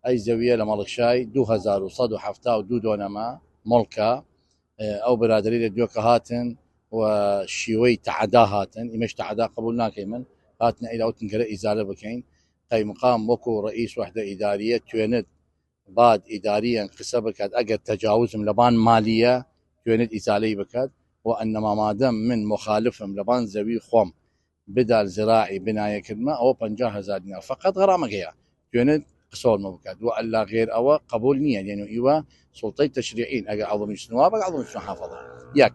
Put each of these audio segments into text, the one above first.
ئەی زەویە لە مەڵکشای 2172 دۆنەما مڵکە ئەو برادری لە دوێکە هاتن و شیوەی تەعەدا هاتن ئیمەش تەعەدا قبول ناکەی من هاتنە ئیلاوتن گەرە ئیزالە بکەین قەیمقام وەکو ڕئیس وحدە ئیداریە توێنێت باد ئیداریەن قسە بکات ئەگەر تەجاوزم لەبان مالیە توێنێت ئیزالەی بکات و ئەنەما مادەم من مخالفم لەبان زەوی خۆم بدال زراعی بنایەکردمە ئەوە 50,000 دینار فقط غەرامەگەیە توێنێت قسەڵمە بکات و ئەللا غێر ئەوە قبول نییە لێن و ئیوە سڵتەی تەشریعین ئەگە عەڵمی نواب عەڵمی حافظە یەک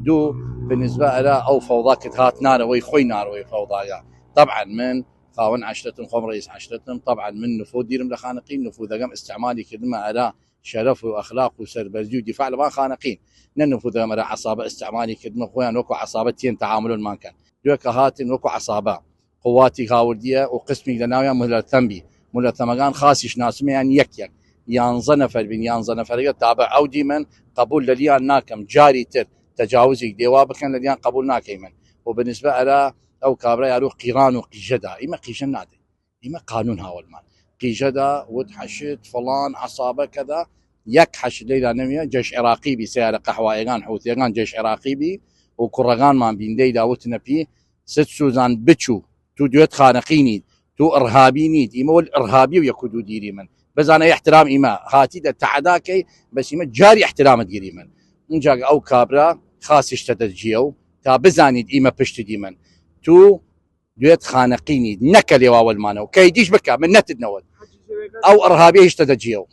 دوو بالنسبة إلى أو فوضى كت هات ناروي خوي ناروي فوضايا طبعا من خاون عشرتهم خم رئيس عشرتهم طبعا من نفوذ ديرم لخانقين نفوذ قام استعمالي كلمة على شرف واخلاق وسربرجي ودفاع لبان خانقين ننفوذ قام على عصابة استعمالي كلمة خويا وكو عصابتين تعاملون ما كان دوك هاتن وكو عصابة قواتي غاوردية وقسمي لناويا مهلا ثنبي مهلا ثمقان خاصيش ناس يعني يك يانزا نفر بين يانزا نفر تابع او ديما قبول لليان ناكم جاري تر تجاوزي ديواب كان لديان قبول ناكيمن وبالنسبة إلى أو كابرا يالو قيران وقيجدا إما قيشن نادي إما قانون هاولمان قيجدا وتحشد فلان عصابة كذا يكحش ليلة نمية جيش عراقي بي سيارة قحوة إيغان حوث إيغان جيش عراقي بي وكرغان ما بين ليلة وتنبي ست سوزان بتشو تو دويت خانقيني تو إرهابيني إما والإرهابي ويكودو ديري من بس أنا احترام إما هاتي دا تعداكي بس إما جاري احترام ديري من نجاق أو كابرا خاصش تدجيو تا بزانيد إيما بشت ديمن تو دويت خانقيني نكل يواول مانو كيديش بكا من نت النول أو إرهابي هش تدجيو